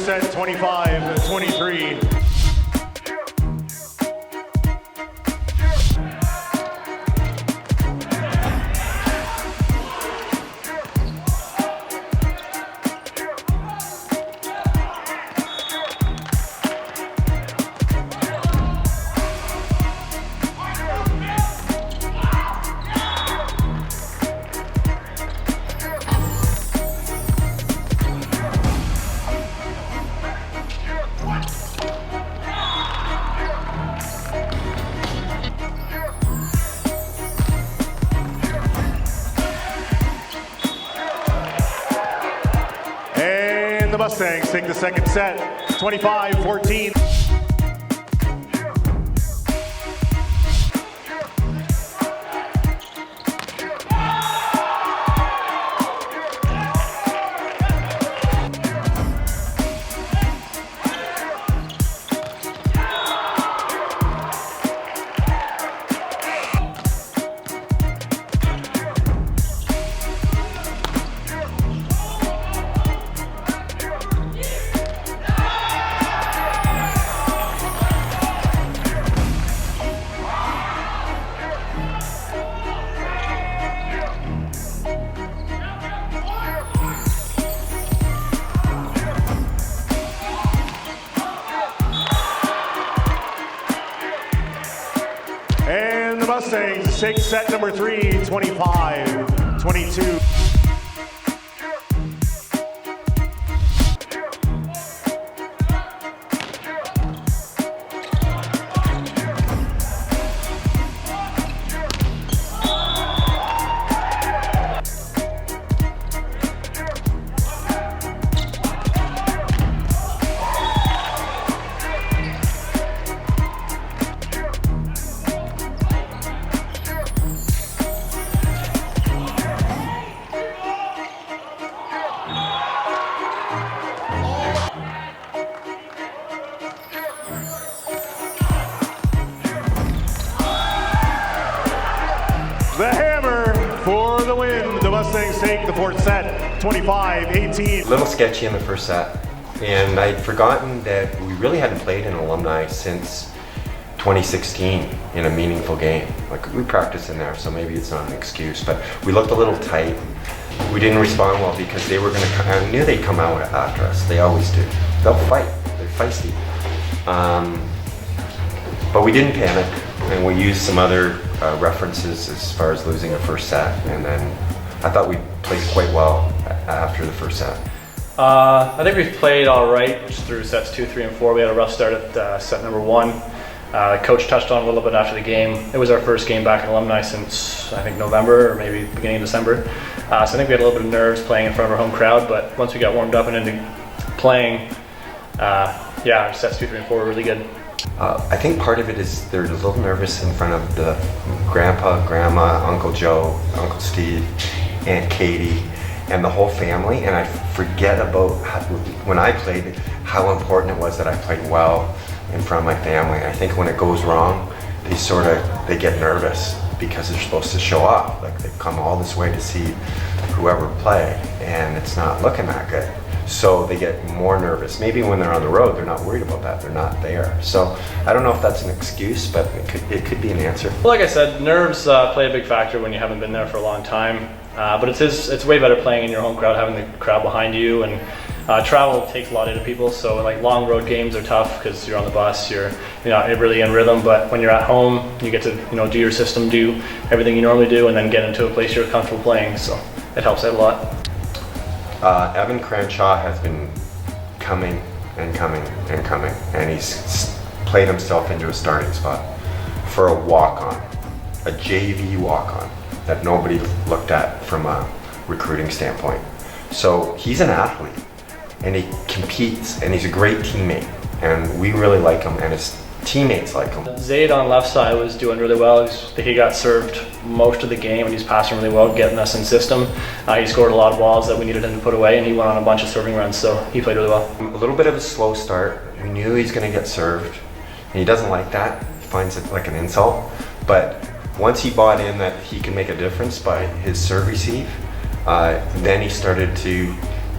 set, 25-23. And the Mustangs take the second set, 25-14. And the Mustangs take set number 3, 25-22. The hammer for the win. The Mustangs take the fourth set, 25-18. A little sketchy in the first set, and I'd forgotten that we really hadn't played an alumni since 2016 in a meaningful game. Like, we practiced in there, so maybe it's not an excuse, but we looked a little tight. We didn't respond well because they were gonna come, I knew they'd come out after us. They always do. They'll fight, they're feisty. But we didn't panic, and we used some other references as far as losing a first set, and then I thought we played quite well after the first set. I think we've played all right through sets 2, 3, and 4. We had a rough start at set number 1. Coach touched on it a little bit after the game. It was our first game back in alumni since I think November or maybe beginning of December. So I think we had a little bit of nerves playing in front of our home crowd, but once we got warmed up and into playing, yeah, our sets 2, 3, and 4 were really good. I think part of it is they're a little nervous in front of the grandpa, grandma, Uncle Joe, Uncle Steve, Aunt Katie, and the whole family, and I forget about when I played how important it was that I played well in front of my family. I think when it goes wrong, they get nervous because they're supposed to show off. Like, they've come all this way to see whoever play, and it's not looking that good. So they get more nervous. Maybe when they're on the road, they're not worried about that. They're not there. So I don't know if that's an excuse, but it could be an answer. Well, like I said, nerves play a big factor when you haven't been there for a long time. But it's way better playing in your home crowd, having the crowd behind you, and travel takes a lot out of people. So like long road games are tough because you're on the bus, you're not really in rhythm. But when you're at home, you get to do your system, do everything you normally do, and then get into a place you're comfortable playing. So it helps out a lot. Evan Crenshaw has been coming and coming and coming, and he's played himself into a starting spot for a walk-on, a JV walk-on that nobody looked at from a recruiting standpoint. So he's an athlete, and he competes, and he's a great teammate, and we really like him, and his teammates like him. Zayd on left side was doing really well. He got served most of the game, and he's passing really well, getting us in system. He scored a lot of balls that we needed him to put away, and he went on a bunch of serving runs, so he played really well. A little bit of a slow start. We knew he's going to get served, and he doesn't like that. He finds it like an insult. But once he bought in that he can make a difference by his serve receive, then he started to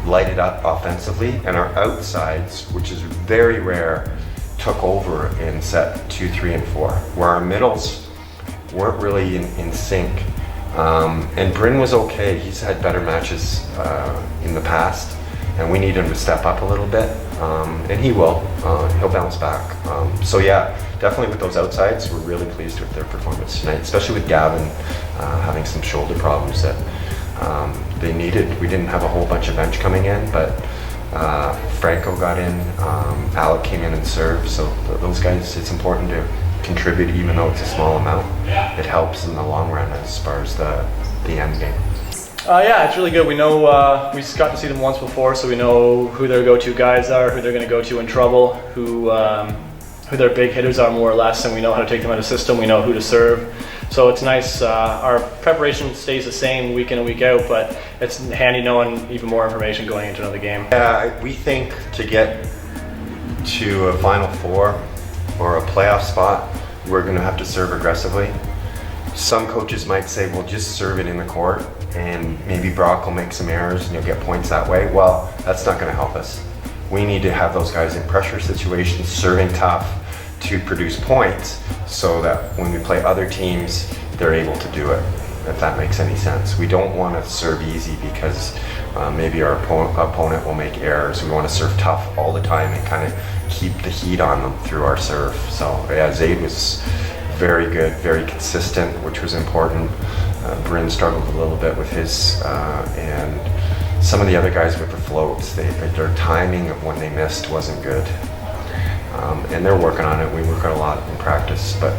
lighted up offensively, and our outsides, which is very rare, took over in set 2, 3, and 4, where our middles weren't really in sync. And Bryn was okay. He's had better matches in the past, and we need him to step up a little bit, and he will. He'll bounce back. So yeah, definitely with those outsides, we're really pleased with their performance tonight, especially with Gavin having some shoulder problems that they needed. We didn't have a whole bunch of bench coming in, but Franco got in, Alec came in and served, so those guys, it's important to contribute even though it's a small amount. It helps in the long run as far as the end game. Yeah, it's really good. We know we got to see them once before, so we know who their go-to guys are, who they're going to go to in trouble, who their big hitters are more or less, and we know how to take them out of the system. We know who to serve. So it's nice. Our preparation stays the same week in and week out, but it's handy knowing even more information going into another game. We think to get to a Final Four or a playoff spot, we're going to have to serve aggressively. Some coaches might say, well, just serve it in the court and maybe Brock will make some errors and you'll get points that way. Well, that's not going to help us. We need to have those guys in pressure situations, serving tough to produce points so that when we play other teams, they're able to do it, if that makes any sense. We don't want to serve easy because maybe our opponent will make errors. We want to serve tough all the time and kind of keep the heat on them through our serve. So yeah, Zaid was very good, very consistent, which was important. Bryn struggled a little bit with his, and some of the other guys with the floats, their timing of when they missed wasn't good. And they're working on it. We work on a lot in practice, but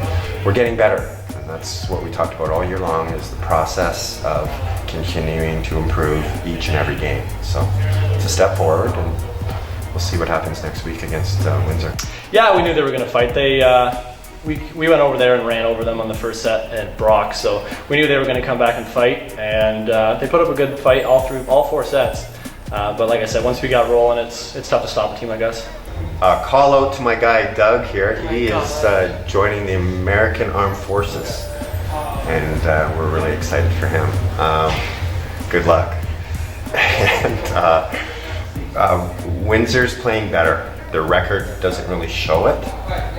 we're getting better. And that's what we talked about all year long, is the process of continuing to improve each and every game. So it's a step forward, and we'll see what happens next week against Windsor. Yeah, we knew they were going to fight. We went over there and ran over them on the first set at Brock, so we knew they were going to come back and fight, and they put up a good fight all 4 sets. But like I said, once we got rolling, it's tough to stop a team like us. Call out to my guy Doug here. He is joining the American Armed Forces, and we're really excited for him. Good luck. And Windsor's playing better. Their record doesn't really show it,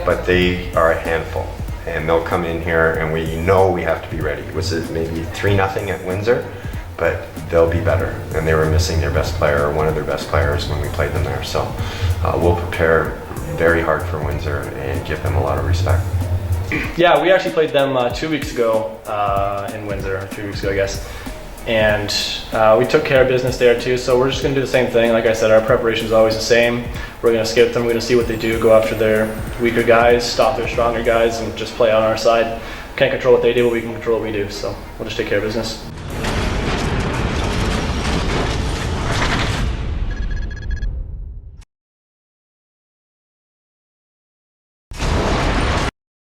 but they are a handful, and they'll come in here, and we know we have to be ready. It was maybe 3-0 at Windsor, but they'll be better, and they were missing their best player, or one of their best players, when we played them there. So we'll prepare very hard for Windsor and give them a lot of respect. Yeah, we actually played them 2 weeks ago in Windsor, or 3 weeks ago, I guess. And we took care of business there too, so we're just going to do the same thing. Like I said, our preparation is always the same. We're going to skip them, we're going to see what they do, go after their weaker guys, stop their stronger guys, and just play on our side. Can't control what they do, but we can control what we do, so we'll just take care of business.